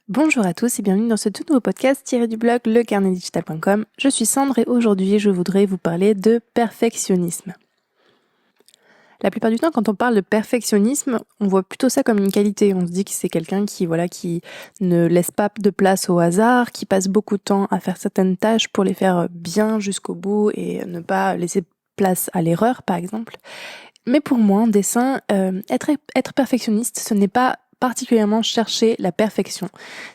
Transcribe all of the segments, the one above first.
Bonjour à tous et bienvenue dans ce tout nouveau podcast tiré du blog lecarnetdigital.com. Je suis Sandre et aujourd'hui je voudrais vous parler de perfectionnisme. La plupart du temps, quand on parle de perfectionnisme, on voit plutôt ça comme une qualité. On se dit que c'est quelqu'un qui ne laisse pas de place au hasard, qui passe beaucoup de temps à faire certaines tâches pour les faire bien jusqu'au bout et ne pas laisser place à l'erreur, par exemple. Mais pour moi, en dessin, être perfectionniste, ce n'est pas particulièrement chercher la perfection.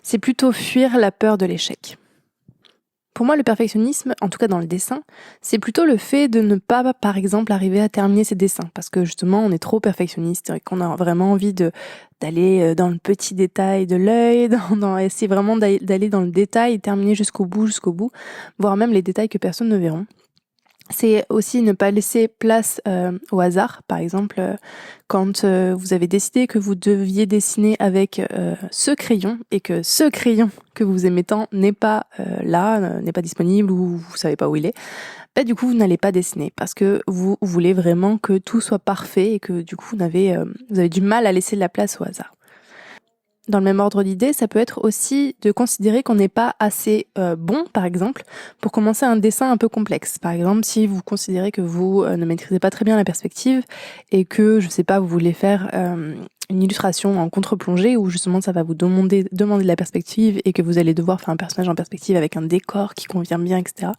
C'est plutôt fuir la peur de l'échec. Pour moi, le perfectionnisme, en tout cas dans le dessin, c'est plutôt le fait de ne pas, par exemple, arriver à terminer ses dessins. Parce que justement, on est trop perfectionniste et qu'on a vraiment envie d'aller dans le petit détail de l'œil, essayer vraiment d'aller dans le détail et terminer jusqu'au bout, voire même les détails que personne ne verront. C'est aussi ne pas laisser place au hasard. Par exemple, quand vous avez décidé que vous deviez dessiner avec ce crayon et que ce crayon que vous aimez tant n'est pas n'est pas disponible ou vous savez pas où il est, du coup vous n'allez pas dessiner parce que vous voulez vraiment que tout soit parfait et que du coup vous avez du mal à laisser de la place au hasard. Dans le même ordre d'idée, ça peut être aussi de considérer qu'on n'est pas assez bon, par exemple, pour commencer un dessin un peu complexe. Par exemple, si vous considérez que vous ne maîtrisez pas très bien la perspective et que, je sais pas, vous voulez faire une illustration en contre-plongée où justement ça va vous demander de la perspective et que vous allez devoir faire un personnage en perspective avec un décor qui convient bien, etc.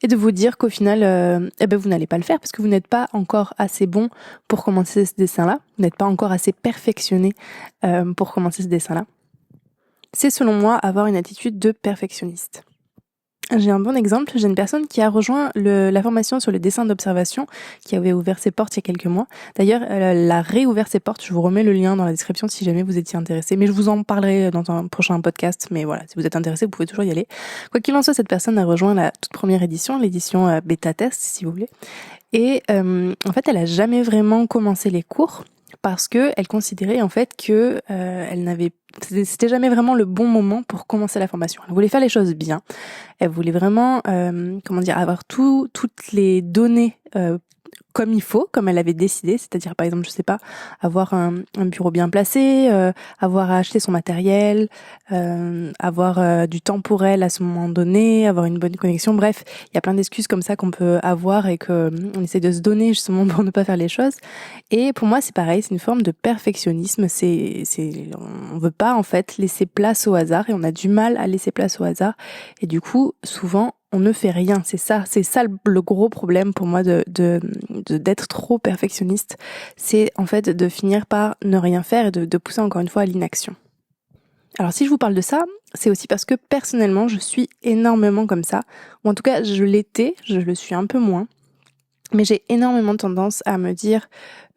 Et de vous dire qu'au final, vous n'allez pas le faire parce que vous n'êtes pas encore assez bon pour commencer ce dessin-là. Vous n'êtes pas encore assez perfectionné pour commencer ce dessin-là. C'est selon moi avoir une attitude de perfectionniste. J'ai un bon exemple, j'ai une personne qui a rejoint la formation sur le dessin d'observation, qui avait ouvert ses portes il y a quelques mois. D'ailleurs, elle a réouvert ses portes, je vous remets le lien dans la description si jamais vous étiez intéressé, mais je vous en parlerai dans un prochain podcast, mais voilà, si vous êtes intéressé, vous pouvez toujours y aller. Quoi qu'il en soit, cette personne a rejoint la toute première édition, l'édition bêta test si vous voulez, et en fait, elle a jamais vraiment commencé les cours, parce que elle considérait en fait que c'était jamais vraiment le bon moment pour commencer la formation. Elle voulait faire les choses bien. Elle voulait vraiment avoir toutes les données comme il faut, comme elle avait décidé, c'est-à-dire par exemple, je sais pas, avoir un bureau bien placé, avoir à acheter son matériel, avoir du temps pour elle à ce moment donné, avoir une bonne connexion, bref, il y a plein d'excuses comme ça qu'on peut avoir et que on essaie de se donner justement pour ne pas faire les choses. Et pour moi, c'est pareil, c'est une forme de perfectionnisme, on veut pas en fait laisser place au hasard et on a du mal à laisser place au hasard et du coup, souvent on ne fait rien, c'est ça le gros problème pour moi d'être trop perfectionniste, c'est en fait de finir par ne rien faire et de pousser encore une fois à l'inaction. Alors si je vous parle de ça, c'est aussi parce que personnellement je suis énormément comme ça, ou en tout cas je l'étais, je le suis un peu moins. Mais j'ai énormément tendance à me dire,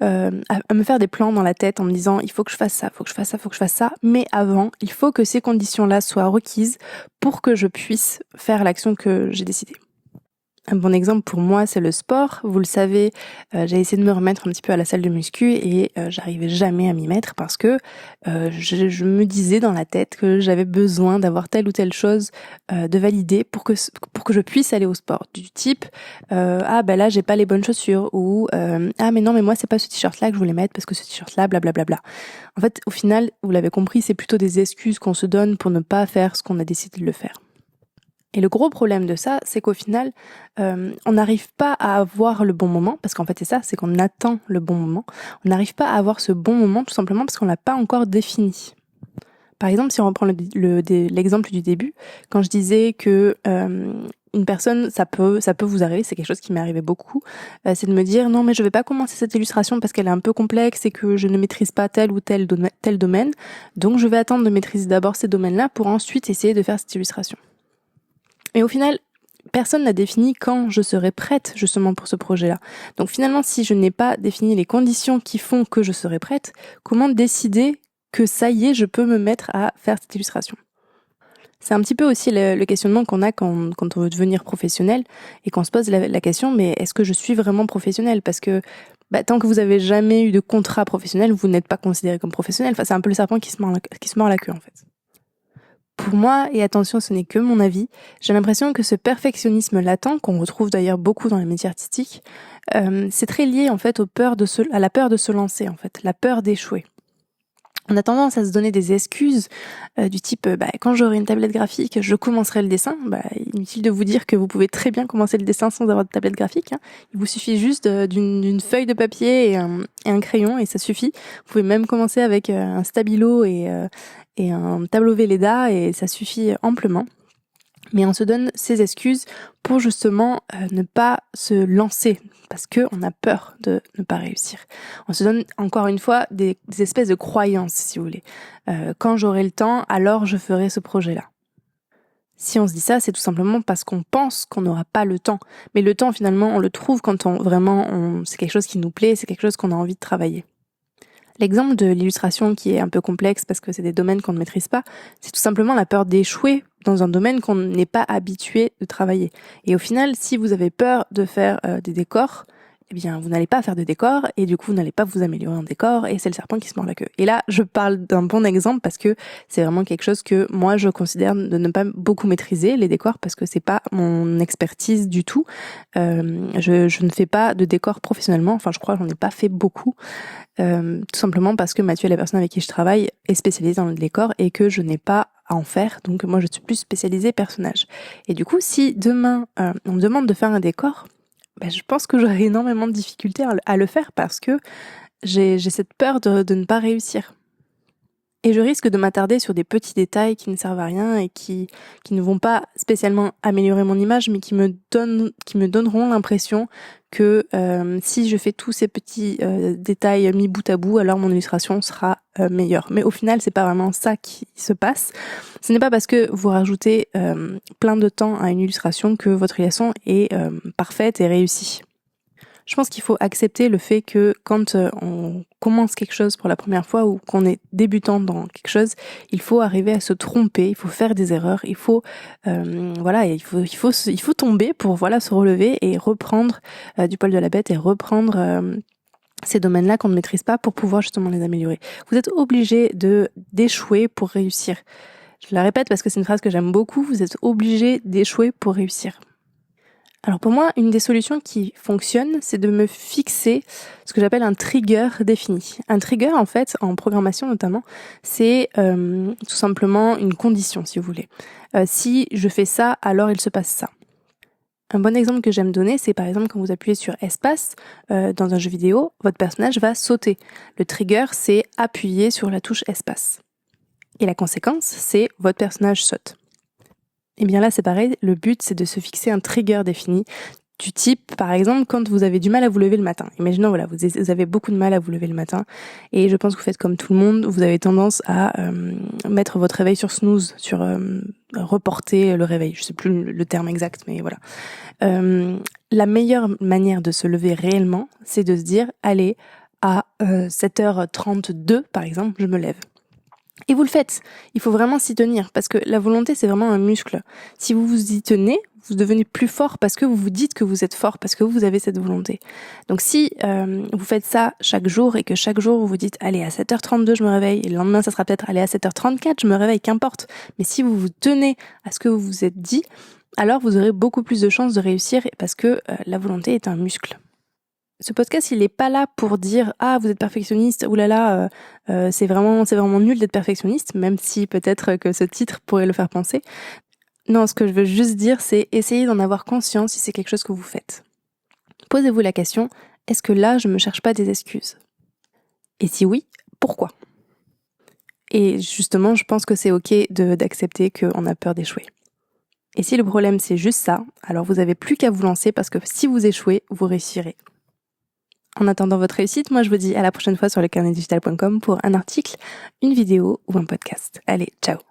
à me faire des plans dans la tête en me disant il faut que je fasse ça, faut que je fasse ça, faut que je fasse ça. Mais avant, il faut que ces conditions-là soient requises pour que je puisse faire l'action que j'ai décidée. Un bon exemple pour moi, c'est le sport. Vous le savez, j'ai essayé de me remettre un petit peu à la salle de muscu et j'arrivais jamais à m'y mettre parce que je me disais dans la tête que j'avais besoin d'avoir telle ou telle chose de validée pour que je puisse aller au sport. Du type là j'ai pas les bonnes chaussures ou mais non mais moi c'est pas ce t-shirt là que je voulais mettre parce que ce t-shirt là blablabla. En fait, au final, vous l'avez compris, c'est plutôt des excuses qu'on se donne pour ne pas faire ce qu'on a décidé de le faire. Et le gros problème de ça, c'est qu'au final, on n'arrive pas à avoir le bon moment, parce qu'en fait c'est ça, c'est qu'on attend le bon moment. On n'arrive pas à avoir ce bon moment tout simplement parce qu'on l'a pas encore défini. Par exemple, si on reprend l'exemple du début, quand je disais que une personne, ça peut vous arriver, c'est quelque chose qui m'est arrivé beaucoup, c'est de me dire non mais je vais pas commencer cette illustration parce qu'elle est un peu complexe et que je ne maîtrise pas tel ou tel domaine, donc je vais attendre de maîtriser d'abord ces domaines-là pour ensuite essayer de faire cette illustration. Et au final, personne n'a défini quand je serai prête justement pour ce projet-là. Donc finalement, si je n'ai pas défini les conditions qui font que je serai prête, comment décider que ça y est, je peux me mettre à faire cette illustration ? C'est un petit peu aussi le questionnement qu'on a quand on veut devenir professionnel et qu'on se pose la question, mais est-ce que je suis vraiment professionnel ? Parce que tant que vous avez jamais eu de contrat professionnel, vous n'êtes pas considéré comme professionnel. Enfin, c'est un peu le serpent qui se mord la queue en fait. Pour moi, et attention, ce n'est que mon avis, j'ai l'impression que ce perfectionnisme latent, qu'on retrouve d'ailleurs beaucoup dans les métiers artistiques, c'est très lié en fait à la peur de se lancer, en fait, la peur d'échouer. On a tendance à se donner des excuses du type quand j'aurai une tablette graphique, je commencerai le dessin. Inutile de vous dire que vous pouvez très bien commencer le dessin sans avoir de tablette graphique. Il vous suffit juste d'une feuille de papier et un crayon et ça suffit. Vous pouvez même commencer avec un stabilo et un tableau Velleda et ça suffit amplement. Mais on se donne ces excuses pour justement ne pas se lancer parce que on a peur de ne pas réussir. On se donne encore une fois des espèces de croyances, si vous voulez. Quand j'aurai le temps, alors je ferai ce projet-là. Si on se dit ça, c'est tout simplement parce qu'on pense qu'on n'aura pas le temps. Mais le temps, finalement, on le trouve quand c'est quelque chose qui nous plaît, c'est quelque chose qu'on a envie de travailler. L'exemple de l'illustration qui est un peu complexe parce que c'est des domaines qu'on ne maîtrise pas, c'est tout simplement la peur d'échouer dans un domaine qu'on n'est pas habitué de travailler. Et au final, si vous avez peur de faire des décors, eh bien, vous n'allez pas faire de décors et du coup, vous n'allez pas vous améliorer en décor et c'est le serpent qui se mord la queue. Et là, je parle d'un bon exemple parce que c'est vraiment quelque chose que moi, je considère de ne pas beaucoup maîtriser, les décors, parce que c'est pas mon expertise du tout. Je ne fais pas de décors professionnellement. Enfin, je crois que j'en ai pas fait beaucoup. Tout simplement parce que Mathieu, la personne avec qui je travaille, est spécialisée dans le décor et que je n'ai pas à en faire. Donc moi, je suis plus spécialisée personnage. Et du coup, si demain, on me demande de faire un décor, je pense que j'aurai énormément de difficultés à le faire parce que j'ai cette peur de ne pas réussir. Et je risque de m'attarder sur des petits détails qui ne servent à rien et qui ne vont pas spécialement améliorer mon image, mais qui me donneront l'impression que si je fais tous ces petits détails mis bout à bout, alors mon illustration sera meilleure. Mais au final, c'est pas vraiment ça qui se passe. Ce n'est pas parce que vous rajoutez plein de temps à une illustration que votre illustration est parfaite et réussie. Je pense qu'il faut accepter le fait que quand on commence quelque chose pour la première fois ou qu'on est débutant dans quelque chose, il faut arriver à se tromper, il faut faire des erreurs, il faut tomber pour se relever et reprendre du poil de la bête et reprendre ces domaines-là qu'on ne maîtrise pas pour pouvoir justement les améliorer. Vous êtes obligé d'échouer pour réussir. Je la répète parce que c'est une phrase que j'aime beaucoup, vous êtes obligé d'échouer pour réussir. Alors pour moi, une des solutions qui fonctionne, c'est de me fixer ce que j'appelle un trigger défini. Un trigger, en fait, en programmation notamment, c'est tout simplement une condition, si vous voulez. Si je fais ça, alors il se passe ça. Un bon exemple que j'aime donner, c'est par exemple quand vous appuyez sur espace dans un jeu vidéo, votre personnage va sauter. Le trigger, c'est appuyer sur la touche espace. Et la conséquence, c'est votre personnage saute. Et bien là, c'est pareil, le but, c'est de se fixer un trigger défini du type, par exemple, quand vous avez du mal à vous lever le matin. Imaginons, vous avez beaucoup de mal à vous lever le matin et je pense que vous faites comme tout le monde, vous avez tendance à mettre votre réveil sur snooze, sur reporter le réveil. Je sais plus le terme exact, mais voilà. La meilleure manière de se lever réellement, c'est de se dire, allez, à 7h32, par exemple, je me lève. Et vous le faites. Il faut vraiment s'y tenir parce que la volonté, c'est vraiment un muscle. Si vous vous y tenez, vous devenez plus fort parce que vous vous dites que vous êtes fort, parce que vous avez cette volonté. Donc si vous faites ça chaque jour et que chaque jour vous vous dites allez, à 7h32 je me réveille et le lendemain ça sera peut-être allez, à 7h34 je me réveille, qu'importe. Mais si vous vous tenez à ce que vous vous êtes dit, alors vous aurez beaucoup plus de chances de réussir parce que la volonté est un muscle. Ce podcast, il est pas là pour dire ah vous êtes perfectionniste, oulala, c'est vraiment nul d'être perfectionniste, même si peut-être que ce titre pourrait le faire penser. Non, ce que je veux juste dire, c'est essayer d'en avoir conscience si c'est quelque chose que vous faites. Posez-vous la question, est-ce que là je me cherche pas des excuses ? Et si oui, pourquoi ? Et justement, je pense que c'est ok d'accepter qu'on a peur d'échouer. Et si le problème c'est juste ça, alors vous avez plus qu'à vous lancer parce que si vous échouez, vous réussirez. En attendant votre réussite, moi je vous dis à la prochaine fois sur lecarnetdigital.com pour un article, une vidéo ou un podcast. Allez, ciao!